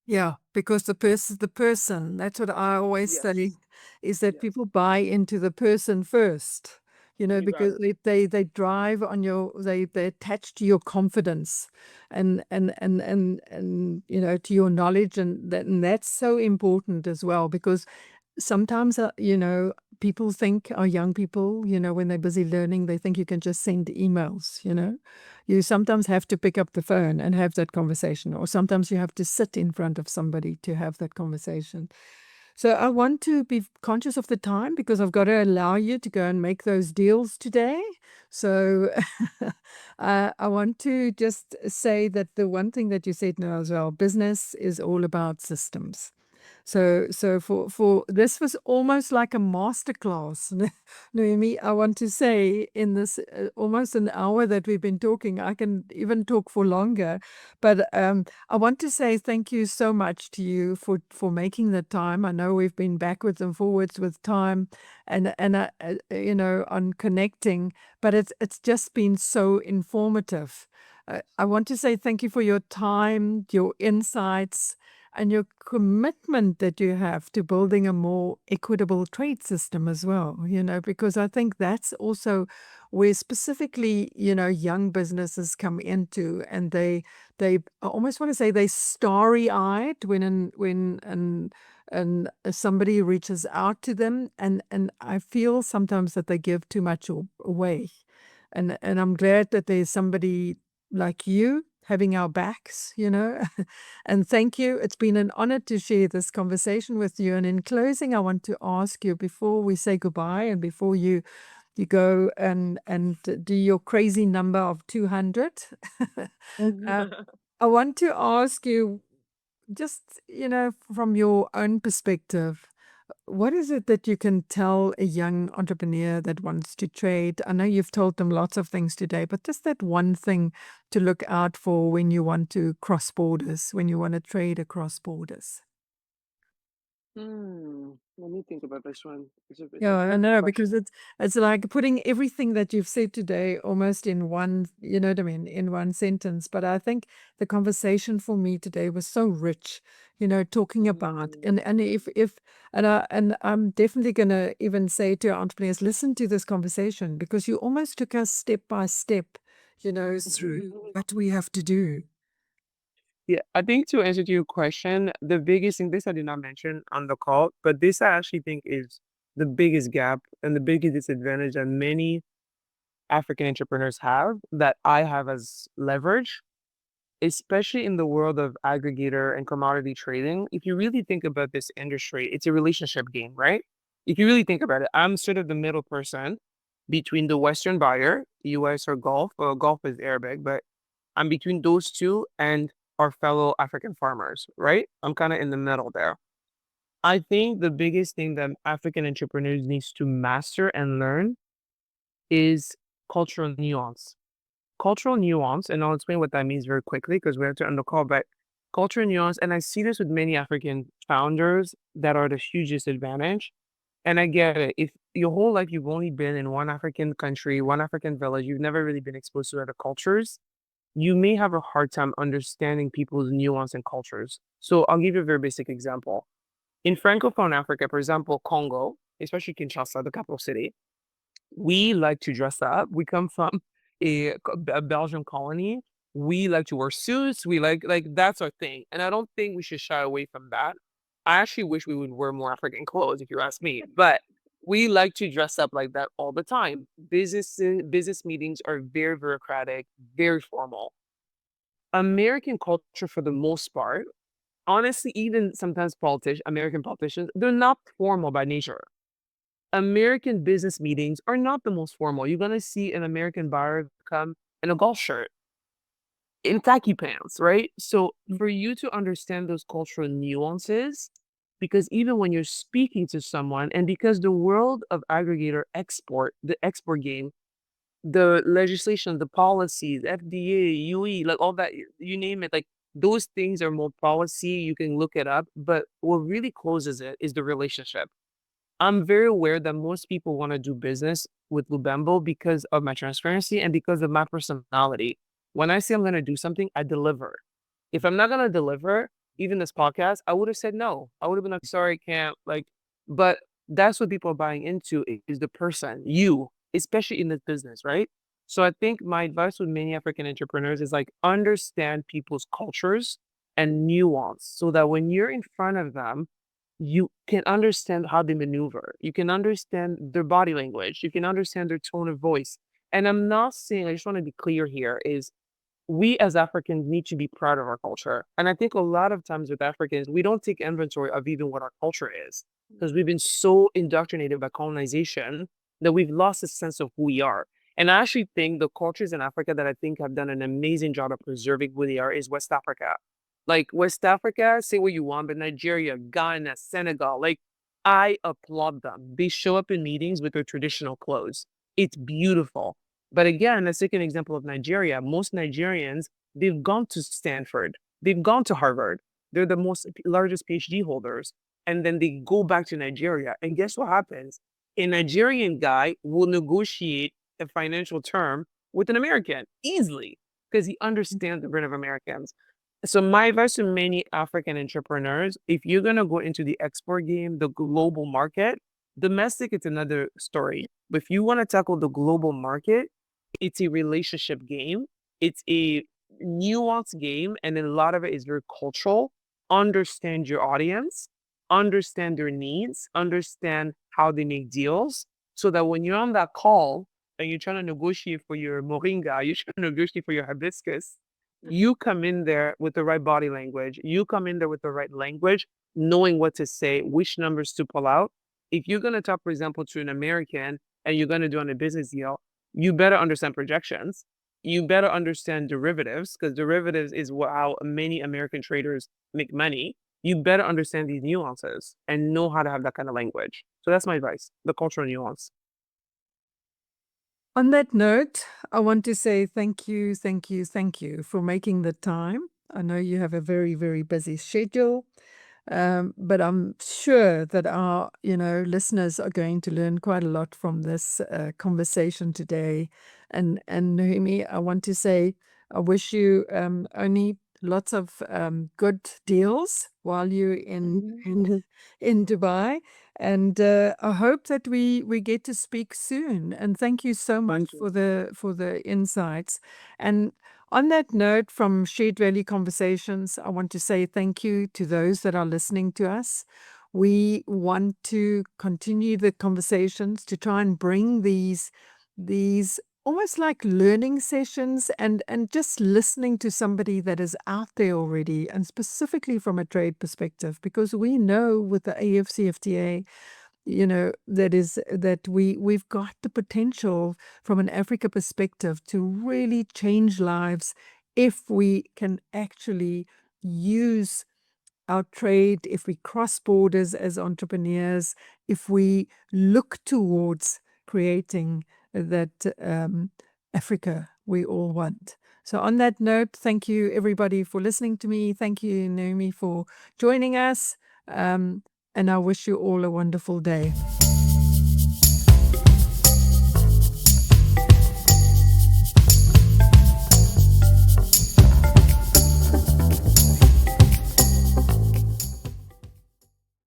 Speaker 1: Yeah, because the person, that's what I always say,
Speaker 2: Yes.
Speaker 1: is that
Speaker 2: Yes.
Speaker 1: people buy into the person first, because
Speaker 2: Exactly.
Speaker 1: they drive on they attach to your confidence and to your knowledge, and that's so important as well because sometimes, people think, our young people, when they're busy learning, they think you can just send emails. You sometimes have to pick up the phone and have that conversation, or sometimes you have to sit in front of somebody to have that conversation. So I want to be conscious of the time because I've got to allow you to go and make those deals today. So I want to just say that the one thing that you said now as well, business is all about systems. So for this was almost like a masterclass. Noemi, I want to say in this almost an hour that we've been talking, I can even talk for longer. But I want to say thank you so much to you for making the time. I know we've been backwards and forwards with time, and on connecting, but it's just been so informative. I want to say thank you for your time, your insights, and your commitment that you have to building a more equitable trade system as well, because I think that's also where specifically, young businesses come into, and I almost want to say they starry-eyed when somebody reaches out to them, and I feel sometimes that they give too much away. And I'm glad that there's somebody like you having our backs, And thank you. It's been an honor to share this conversation with you. And in closing, I want to ask you before we say goodbye and before you go and do your crazy number of 200. I want to ask you just, from your own perspective, what is it that you can tell a young entrepreneur that wants to trade? I know you've told them lots of things today, but just that one thing to look out for when you want to cross borders, when you want to trade across borders.
Speaker 2: Let me think about this one. It's a
Speaker 1: Yeah, I
Speaker 2: good
Speaker 1: know, because
Speaker 2: question.
Speaker 1: it's like putting everything that you've said today almost in one, you know what I mean, in one sentence. But I think the conversation for me today was so rich, talking about
Speaker 2: Mm.
Speaker 1: and if and I'm definitely gonna even say to our entrepreneurs, listen to this conversation because you almost took us step by step, through what we have to do.
Speaker 2: Yeah, I think to answer to your question, the biggest thing, this I did not mention on the call, but this I actually think is the biggest gap and the biggest disadvantage that many African entrepreneurs have that I have as leverage, especially in the world of aggregator and commodity trading. If you really think about this industry, it's a relationship game, right? If you really think about it, I'm sort of the middle person between the Western buyer, US or Gulf. Well, Gulf is Arabic, but I'm between those two and our fellow African farmers, right? I'm kind of in the middle there. I think the biggest thing that African entrepreneurs needs to master and learn is cultural nuance. Cultural nuance, and I'll explain what that means very quickly because we have to end the call, but cultural nuance, and I see this with many African founders that are the huge disadvantage. And I get it. If your whole life you've only been in one African country, one African village, you've never really been exposed to other cultures, you may have a hard time understanding people's nuance and cultures. So I'll give you a very basic example. In Francophone Africa, for example, Congo, especially Kinshasa, the capital city, we like to dress up. We come from a Belgian colony. We like to wear suits. We like that's our thing. And I don't think we should shy away from that. I actually wish we would wear more African clothes, if you ask me. But we like to dress up like that all the time. Business meetings are very bureaucratic, very formal. American culture, for the most part, honestly, even sometimes American politicians, they're not formal by nature. American business meetings are not the most formal. You're gonna see an American buyer come in a golf shirt, in khaki pants, right? So for you to understand those cultural nuances, because even when you're speaking to someone, and because the world of aggregator the export game, the legislation, the policies, FDA, UE, like all that, you name it, like those things are more policy. You can look it up, but what really closes it is the relationship. I'm very aware that most people want to do business with Lubambo because of my transparency and because of my personality. When I say I'm going to do something, I deliver. If I'm not going to deliver, even this podcast, I would have said no. I would have been like, sorry, I can't. Like, but that's what people are buying into is the person, you, especially in this business, right? So I think my advice with many African entrepreneurs is like understand people's cultures and nuance so that when you're in front of them, you can understand how they maneuver. You can understand their body language. You can understand their tone of voice. And I'm not saying, I just want to be clear here, is we as Africans need to be proud of our culture. And I think a lot of times with Africans, we don't take inventory of even what our culture is because we've been so indoctrinated by colonization that we've lost a sense of who we are. And I actually think the cultures in Africa that I think have done an amazing job of preserving who they are is West Africa. Like West Africa, say what you want, but Nigeria, Ghana, Senegal, like I applaud them. They show up in meetings with their traditional clothes. It's beautiful. But again, let's take an example of Nigeria. Most Nigerians, they've gone to Stanford, they've gone to Harvard, they're the most largest PhD holders. And then they go back to Nigeria. And guess what happens? A Nigerian guy will negotiate a financial term with an American easily because he understands the brain of Americans. So my advice to many African entrepreneurs, if you're gonna go into the export game, the global market, domestic, it's another story. But if you want to tackle the global market, it's a relationship game. It's a nuanced game, and then a lot of it is very cultural. Understand your audience, understand their needs, understand how they make deals, so that when you're on that call and you're trying to negotiate for your moringa, you're trying to negotiate for your hibiscus, you come in there with the right body language. You come in there with the right language, knowing what to say, which numbers to pull out. If you're going to talk, for example, to an American and you're going to do on a business deal, you better understand projections. You better understand derivatives because derivatives is how many American traders make money. You better understand these nuances and know how to have that kind of language. So that's my advice, the cultural nuance.
Speaker 1: On that note, I want to say thank you, thank you, thank you for making the time. I know you have a very, very busy schedule. But I'm sure that our, listeners are going to learn quite a lot from this conversation today. And Noheìmie, I want to say, I wish you only lots of good deals while you're in Dubai. And I hope that we get to speak soon. And thank you so much
Speaker 2: Thank you.
Speaker 1: for the insights. And on that note, from Shared Value Conversations, I want to say thank you to those that are listening to us. We want to continue the conversations to try and bring these almost like learning sessions and just listening to somebody that is out there already, and specifically from a trade perspective, because we know with the AFCFTA, that we've got the potential from an Africa perspective to really change lives if we can actually use our trade, if we cross borders as entrepreneurs, if we look towards creating that Africa we all want. So, on that note, thank you everybody for listening to me. Thank you, Noheìmie, for joining us. And I wish you all a wonderful day.